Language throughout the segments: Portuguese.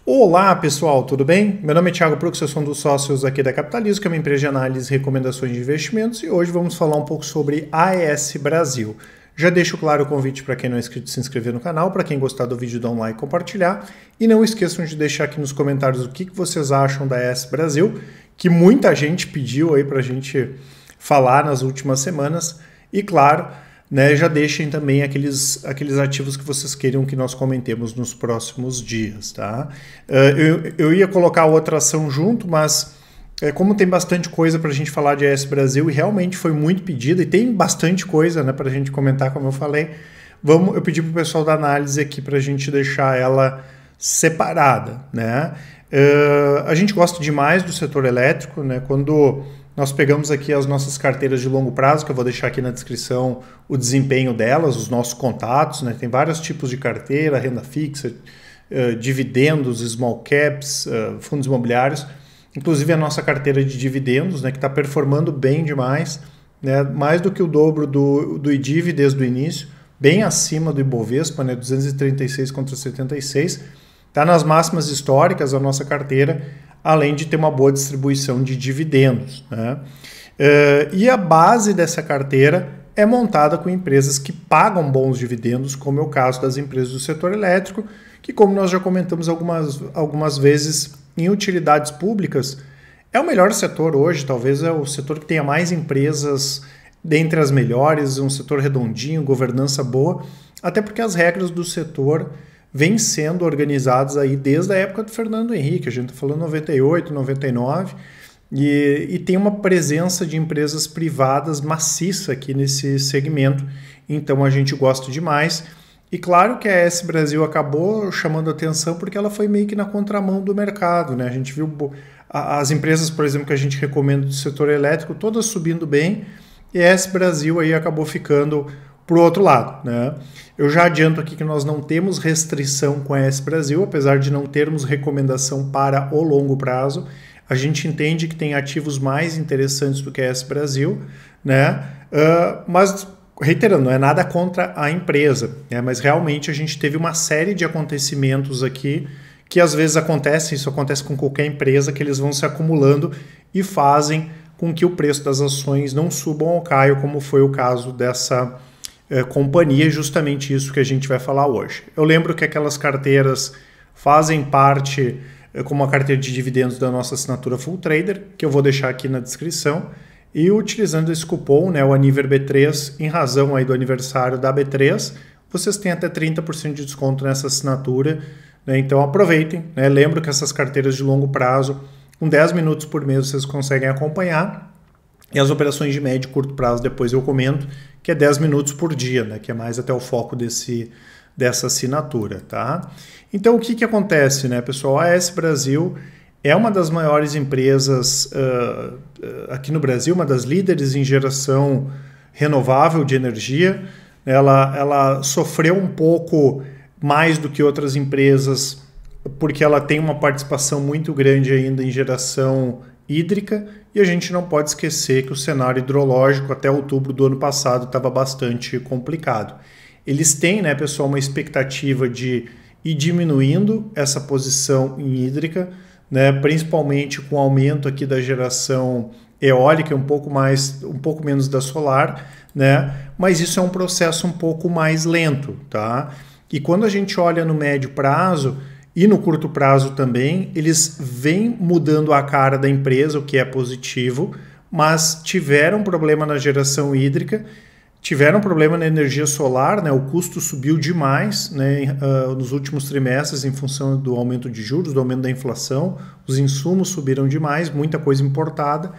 Olá pessoal, tudo bem? Meu nome é Thiago Prux, eu sou um dos sócios aqui da Capitalismo, que é uma empresa de análise e recomendações de investimentos, e hoje vamos falar um pouco sobre AES Brasil. Já deixo claro o convite para quem não é inscrito se inscrever no canal, para quem gostar do vídeo dar um like e compartilhar, e não esqueçam de deixar aqui nos comentários o que vocês acham da AES Brasil, que muita gente pediu aí para a gente falar nas últimas semanas, e claro, né, já deixem também aqueles ativos que vocês queiram que nós comentemos nos próximos dias, tá? Eu ia colocar outra ação junto, mas como tem bastante coisa para a gente falar de AES Brasil e realmente foi muito pedida e tem bastante coisa, né, para a gente comentar, como eu falei, eu pedi para o pessoal da análise aqui para a gente deixar ela separada, né? A gente gosta demais do setor elétrico, né? Quando nós pegamos aqui as nossas carteiras de longo prazo, que eu vou deixar aqui na descrição o desempenho delas, os nossos contatos, né? Tem vários tipos de carteira, renda fixa, dividendos, small caps, fundos imobiliários. Inclusive a nossa carteira de dividendos, né, que está performando bem demais, né? Mais do que o dobro do IDIV desde o início, bem acima do Ibovespa, né? 236 contra 76. Está nas máximas históricas a nossa carteira, além de ter uma boa distribuição de dividendos, né? E a base dessa carteira é montada com empresas que pagam bons dividendos, como é o caso das empresas do setor elétrico, que, como nós já comentamos algumas vezes, em utilidades públicas, é o melhor setor hoje, talvez é o setor que tenha mais empresas dentre as melhores, um setor redondinho, governança boa, até porque as regras do setor vêm sendo organizados aí desde a época do Fernando Henrique, a gente está falando 98, 99, e tem uma presença de empresas privadas maciça aqui nesse segmento, então a gente gosta demais. E claro que a AES Brasil acabou chamando atenção porque ela foi meio que na contramão do mercado, né? A gente viu as empresas, por exemplo, que a gente recomenda do setor elétrico, todas subindo bem, e a AES Brasil aí acabou ficando para o outro lado, né? Eu já adianto aqui que nós não temos restrição com a AES Brasil, apesar de não termos recomendação para o longo prazo. A gente entende que tem ativos mais interessantes do que a AES Brasil, né? Mas, reiterando, não é nada contra a empresa, né? Mas realmente a gente teve uma série de acontecimentos aqui que às vezes acontecem, isso acontece com qualquer empresa, que eles vão se acumulando e fazem com que o preço das ações não subam ou caiam, como foi o caso dessa companhia, justamente isso que a gente vai falar hoje. Eu lembro que aquelas carteiras fazem parte como a carteira de dividendos da nossa assinatura Full Trader, que eu vou deixar aqui na descrição, e utilizando esse cupom, né, o ANIVERB3, em razão aí do aniversário da B3, vocês têm até 30% de desconto nessa assinatura, né? Então aproveitem, né? Lembro que essas carteiras de longo prazo, com 10 minutos por mês vocês conseguem acompanhar, e as operações de médio e curto prazo depois eu comento, que é 10 minutos por dia, né? Que é mais até o foco dessa assinatura, tá? Então o que acontece, né, pessoal? A AES Brasil é uma das maiores empresas aqui no Brasil, uma das líderes em geração renovável de energia. Ela sofreu um pouco mais do que outras empresas porque ela tem uma participação muito grande ainda em geração hídrica, e a gente não pode esquecer que o cenário hidrológico até outubro do ano passado estava bastante complicado. Eles têm, né, pessoal, uma expectativa de ir diminuindo essa posição em hídrica, né, principalmente com o aumento aqui da geração eólica, um pouco menos da solar, né, mas isso é um processo um pouco mais lento, tá? E quando a gente olha no médio prazo e no curto prazo também, eles vêm mudando a cara da empresa, o que é positivo, mas tiveram problema na geração hídrica, tiveram problema na energia solar, né? O custo subiu demais, né, nos últimos trimestres em função do aumento de juros, do aumento da inflação, os insumos subiram demais, muita coisa importada,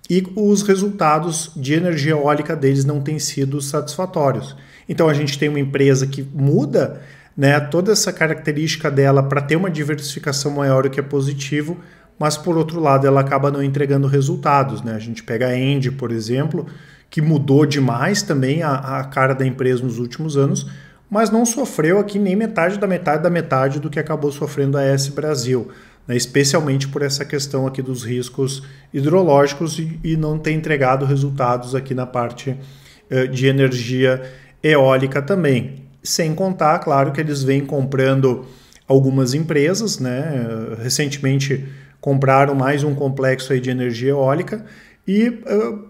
e os resultados de energia eólica deles não têm sido satisfatórios. Então a gente tem uma empresa que muda, né, toda essa característica dela para ter uma diversificação maior, o que é positivo, mas por outro lado ela acaba não entregando resultados, né? A gente pega a Engie, por exemplo, que mudou demais também a cara da empresa nos últimos anos, mas não sofreu aqui nem metade da metade do que acabou sofrendo a AES Brasil, né? Especialmente por essa questão aqui dos riscos hidrológicos e não ter entregado resultados aqui na parte de energia eólica também. Sem contar, claro, que eles vêm comprando algumas empresas, né? Recentemente compraram mais um complexo aí de energia eólica e,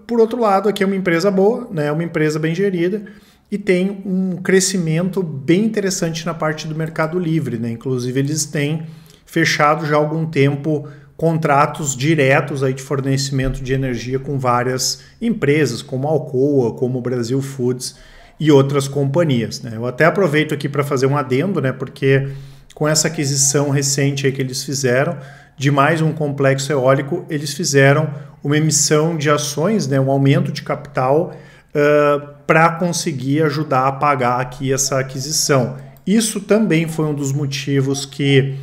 por outro lado, aqui é uma empresa boa, né? Uma empresa bem gerida e tem um crescimento bem interessante na parte do mercado livre, né? Inclusive, eles têm fechado já há algum tempo contratos diretos aí de fornecimento de energia com várias empresas, como a Alcoa, como o Brasil Foods e outras companhias, né? Eu até aproveito aqui para fazer um adendo, né? Porque com essa aquisição recente aí que eles fizeram de mais um complexo eólico, eles fizeram uma emissão de ações, né? Um aumento de capital para conseguir ajudar a pagar aqui essa aquisição. Isso também foi um dos motivos que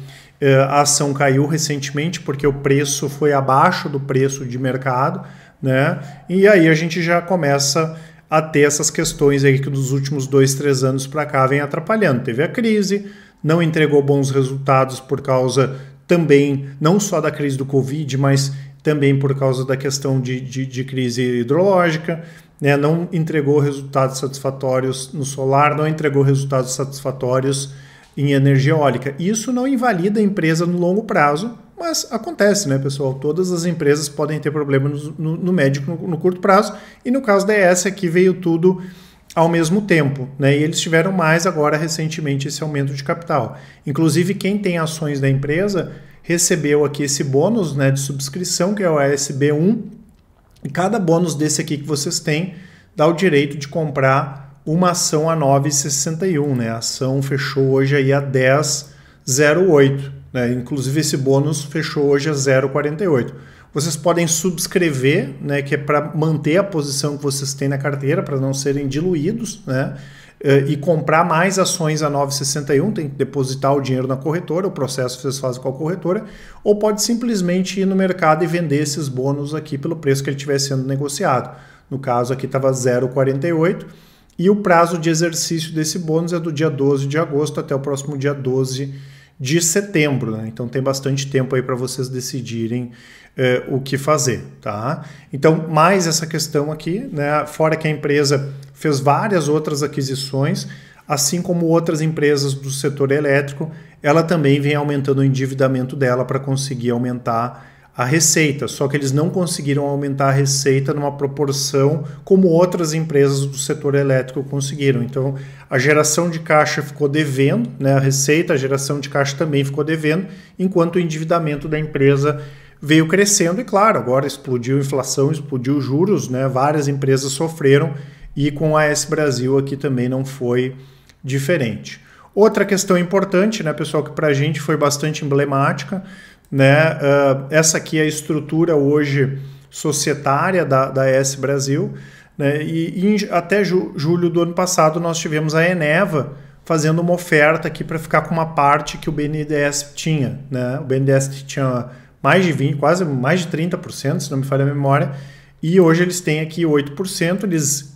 a ação caiu recentemente, porque o preço foi abaixo do preço de mercado, né? E aí a gente já começa a ter essas questões aí que dos últimos 2, 3 anos para cá vem atrapalhando. Teve a crise, não entregou bons resultados por causa também, não só da crise do Covid, mas também por causa da questão de crise hidrológica, né? Não entregou resultados satisfatórios no solar, não entregou resultados satisfatórios em energia eólica. Isso não invalida a empresa no longo prazo, mas acontece, né, pessoal? Todas as empresas podem ter problemas no médio e no curto prazo, e no caso da ES aqui veio tudo ao mesmo tempo, né? E eles tiveram mais agora recentemente esse aumento de capital. Inclusive, quem tem ações da empresa recebeu aqui esse bônus, né, de subscrição, que é o ASB1, e cada bônus desse aqui que vocês têm dá o direito de comprar uma ação a 9,61, né? A ação fechou hoje aí a 10,08, né? Inclusive esse bônus fechou hoje a 0,48. Vocês podem subscrever, né, que é para manter a posição que vocês têm na carteira, para não serem diluídos, né? E comprar mais ações a 9,61, tem que depositar o dinheiro na corretora, o processo vocês fazem com a corretora, ou pode simplesmente ir no mercado e vender esses bônus aqui pelo preço que ele estiver sendo negociado. No caso aqui estava 0,48 e o prazo de exercício desse bônus é do dia 12 de agosto até o próximo dia 12 de setembro, né? Então tem bastante tempo aí para vocês decidirem o que fazer, tá? Então, mais essa questão aqui, né? Fora que a empresa fez várias outras aquisições, assim como outras empresas do setor elétrico, ela também vem aumentando o endividamento dela para conseguir aumentar a receita, só que eles não conseguiram aumentar a receita numa proporção como outras empresas do setor elétrico conseguiram. Então, a geração de caixa ficou devendo, né? A receita, a geração de caixa também ficou devendo, enquanto o endividamento da empresa veio crescendo e, claro, agora explodiu a inflação, explodiu os juros, né? Várias empresas sofreram e com a AS Brasil aqui também não foi diferente. Outra questão importante, né, pessoal, que para a gente foi bastante emblemática, né? Essa aqui é a estrutura hoje societária da AS Brasil, né? E até julho do ano passado nós tivemos a Eneva fazendo uma oferta aqui para ficar com uma parte que o BNDES tinha, né? O BNDES tinha mais de 20%, quase mais de 30%, se não me falha a memória, e hoje eles têm aqui 8%, eles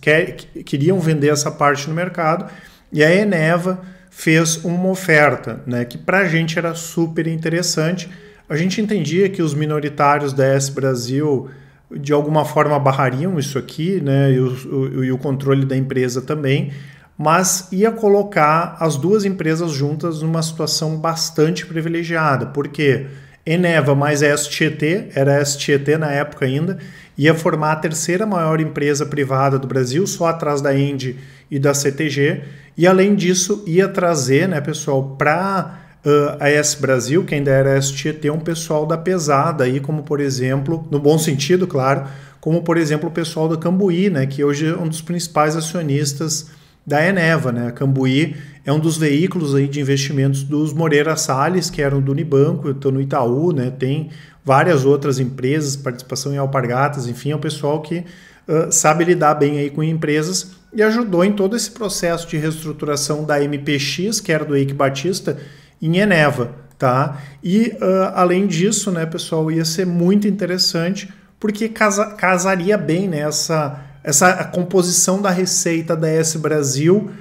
queriam vender essa parte no mercado, e a Eneva fez uma oferta, né, que para a gente era super interessante. A gente entendia que os minoritários da AS Brasil de alguma forma barrariam isso aqui, né, e o controle da empresa também, mas ia colocar as duas empresas juntas numa situação bastante privilegiada, porque Eneva mais a STT, era a STT na época ainda, ia formar a terceira maior empresa privada do Brasil, só atrás da Engie e da CTG, e além disso ia trazer, né, pessoal, para a AS Brasil, que ainda era a STT, um pessoal da pesada, aí, como por exemplo, no bom sentido, claro, como por exemplo o pessoal da Cambuí, né, que hoje é um dos principais acionistas da Eneva, né? A Cambuí é um dos veículos aí de investimentos dos Moreira Salles, que eram do Unibanco, estão no Itaú, né? Tem várias outras empresas, participação em Alpargatas, enfim, é um pessoal que sabe lidar bem aí com empresas e ajudou em todo esse processo de reestruturação da MPX, que era do Eike Batista, em Eneva, tá? E além disso, né, pessoal, ia ser muito interessante porque casaria bem, né, essa composição da receita da AS Brasil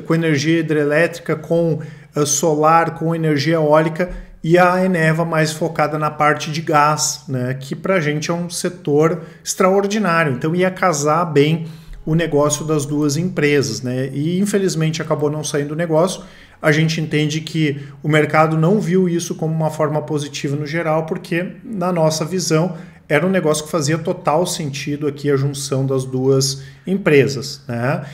com energia hidrelétrica, com solar, com energia eólica, e a Eneva mais focada na parte de gás, né, que para a gente é um setor extraordinário. Então ia casar bem o negócio das duas empresas, né? E infelizmente acabou não saindo o negócio. a gente entende que o mercado não viu isso como uma forma positiva no geral, porque, na nossa visão, era um negócio que fazia total sentido aqui a junção das duas empresas, né?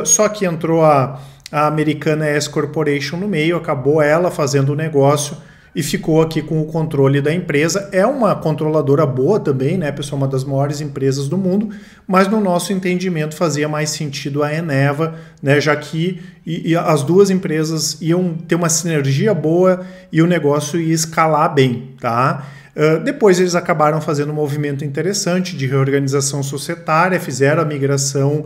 Só que entrou a americana S Corporation no meio, acabou ela fazendo o negócio e ficou aqui com o controle da empresa. É uma controladora boa também, né, pessoal? Uma das maiores empresas do mundo, mas no nosso entendimento fazia mais sentido a Eneva, né, já que as duas empresas iam ter uma sinergia boa e o negócio ia escalar bem, tá? Depois eles acabaram fazendo um movimento interessante de reorganização societária, fizeram a migração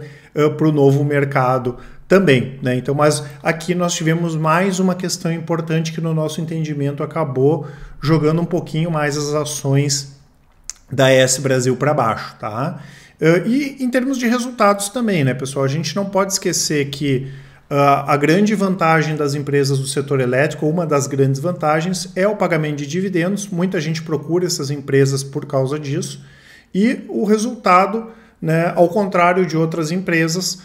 para o novo mercado também, né? Então, mas aqui nós tivemos mais uma questão importante que no nosso entendimento acabou jogando um pouquinho mais as ações da AS Brasil para baixo, tá? E em termos de resultados também, né, pessoal? A gente não pode esquecer que a grande vantagem das empresas do setor elétrico, uma das grandes vantagens, é o pagamento de dividendos. Muita gente procura essas empresas por causa disso. E o resultado, né, ao contrário de outras empresas,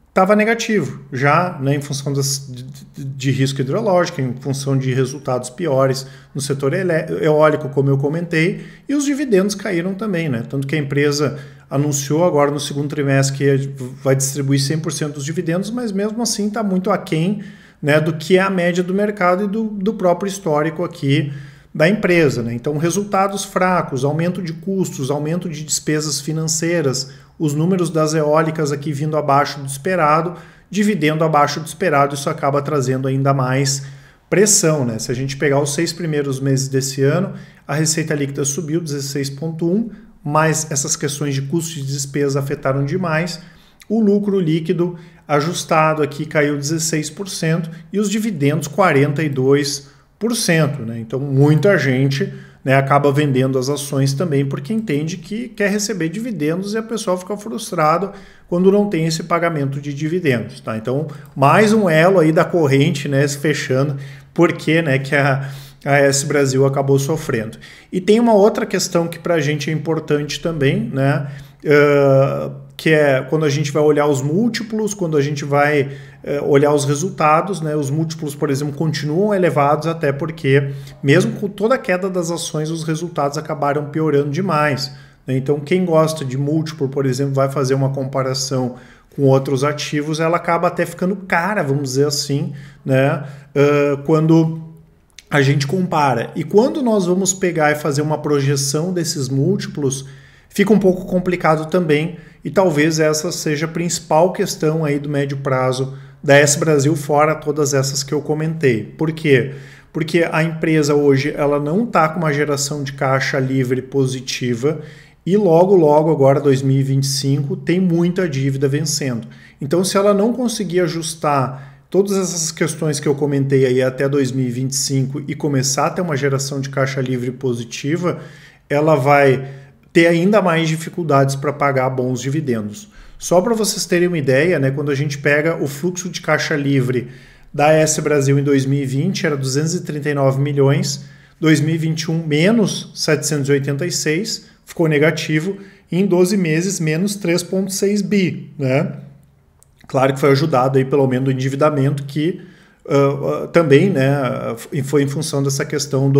estava negativo, já, né, em função de risco hidrológico, em função de resultados piores no setor eólico, como eu comentei, e os dividendos caíram também, né? Tanto que a empresa anunciou agora no segundo trimestre que vai distribuir 100% dos dividendos, mas mesmo assim está muito aquém, né, do que é a média do mercado e do próprio histórico aqui da empresa, né? Então, resultados fracos, aumento de custos, aumento de despesas financeiras, os números das eólicas aqui vindo abaixo do esperado, dividendo abaixo do esperado, isso acaba trazendo ainda mais pressão, né? Se a gente pegar os 6 primeiros meses desse ano, a receita líquida subiu 16,1%, mas essas questões de custo e despesa afetaram demais. O lucro líquido ajustado aqui caiu 16% e os dividendos 42%. Né? Então, muita gente, né, acaba vendendo as ações também porque entende que quer receber dividendos e a pessoa fica frustrada quando não tem esse pagamento de dividendos. Tá? Então, mais um elo aí da corrente, né, se fechando, porque, né, que a AS Brasil acabou sofrendo. E tem uma outra questão que para a gente é importante também, né, que é quando a gente vai olhar os múltiplos, quando a gente vai olhar os resultados, né, os múltiplos, por exemplo, continuam elevados, até porque, mesmo com toda a queda das ações, os resultados acabaram piorando demais. Né? Então, quem gosta de múltiplo, por exemplo, vai fazer uma comparação com outros ativos, ela acaba até ficando cara, vamos dizer assim, né, quando a gente compara. E quando nós vamos pegar e fazer uma projeção desses múltiplos, fica um pouco complicado também, e talvez essa seja a principal questão aí do médio prazo da AS Brasil, fora todas essas que eu comentei. Por quê? Porque a empresa hoje ela não está com uma geração de caixa livre positiva e logo agora 2025 tem muita dívida vencendo. Então, se ela não conseguir ajustar todas essas questões que eu comentei aí até 2025 e começar a ter uma geração de caixa livre positiva, ela vai ter ainda mais dificuldades para pagar bons dividendos. Só para vocês terem uma ideia, né, quando a gente pega o fluxo de caixa livre da AS Brasil em 2020, era 239 milhões, 2021 menos 786, ficou negativo, e em 12 meses menos 3,6 bi. Né? Claro que foi ajudado aí pelo aumento do endividamento, que também, né, foi em função dessa questão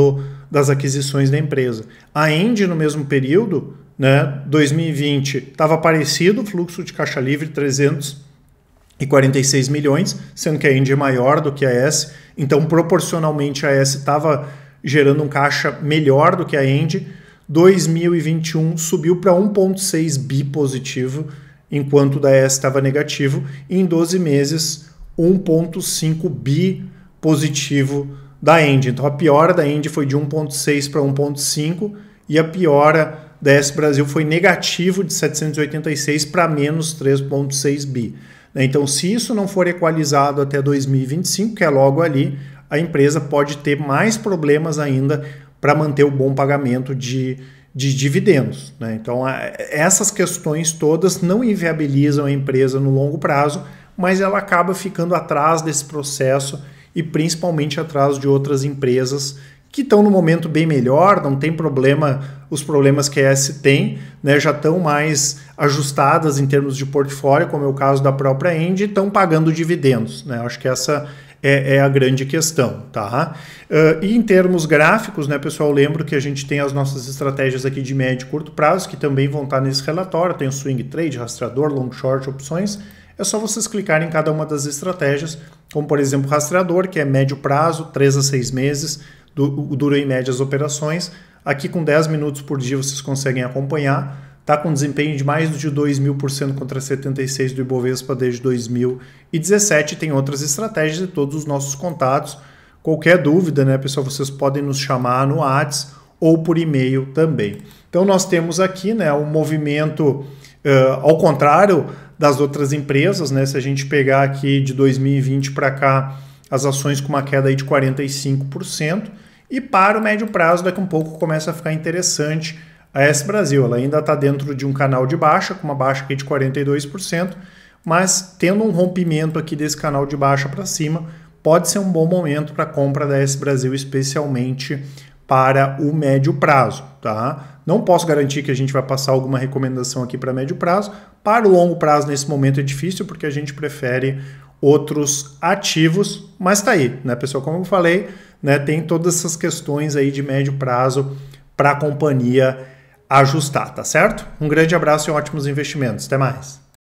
das aquisições da empresa. A Engie, no mesmo período, né, 2020, estava parecido, fluxo de caixa livre 346 milhões, sendo que a Engie é maior do que a AS, então proporcionalmente a AS estava gerando um caixa melhor do que a Engie. 2021 subiu para 1,6 bi positivo, enquanto o da AS estava negativo, e em 12 meses 1,5 bi positivo da Engie. Então a piora da Engie foi de 1,6 para 1,5 e a piora da AS Brasil foi negativo de 786 para menos 3,6 bi. Então, se isso não for equalizado até 2025, que é logo ali, a empresa pode ter mais problemas ainda para manter o bom pagamento de dividendos. Né? Então, essas questões todas não inviabilizam a empresa no longo prazo, mas ela acaba ficando atrás desse processo e principalmente atrás de outras empresas que estão no momento bem melhor, não tem problema, os problemas que a AS tem, né, já estão mais ajustadas em termos de portfólio, como é o caso da própria Engie, estão pagando dividendos. Né? Acho que essa é a grande questão, tá? E em termos gráficos, né, pessoal, lembro que a gente tem as nossas estratégias aqui de médio e curto prazo, que também vão estar nesse relatório, tem o swing trade, rastreador, long short, opções. É só vocês clicarem em cada uma das estratégias, como por exemplo o rastreador, que é médio prazo, 3 a 6 meses, dura em média as operações. Aqui com 10 minutos por dia vocês conseguem acompanhar. Está com desempenho de mais de 2.000% contra 76% do Ibovespa desde 2017. Tem outras estratégias e todos os nossos contatos. Qualquer dúvida, né, pessoal, vocês podem nos chamar no WhatsApp ou por e-mail também. Então nós temos aqui, né, um movimento ao contrário das outras empresas, né? Se a gente pegar aqui de 2020 para cá, as ações com uma queda aí de 45%. E para o médio prazo, daqui a um pouco começa a ficar interessante. A AES Brasil, ela ainda está dentro de um canal de baixa, com uma baixa aqui de 42%, mas tendo um rompimento aqui desse canal de baixa para cima, pode ser um bom momento para a compra da AES Brasil, especialmente para o médio prazo, tá? Não posso garantir que a gente vai passar alguma recomendação aqui para médio prazo. Para o longo prazo, nesse momento, é difícil, porque a gente prefere outros ativos, mas tá aí, né, pessoal? Como eu falei, né, tem todas essas questões aí de médio prazo para a companhia ajustar, tá certo? Um grande abraço e ótimos investimentos. Até mais!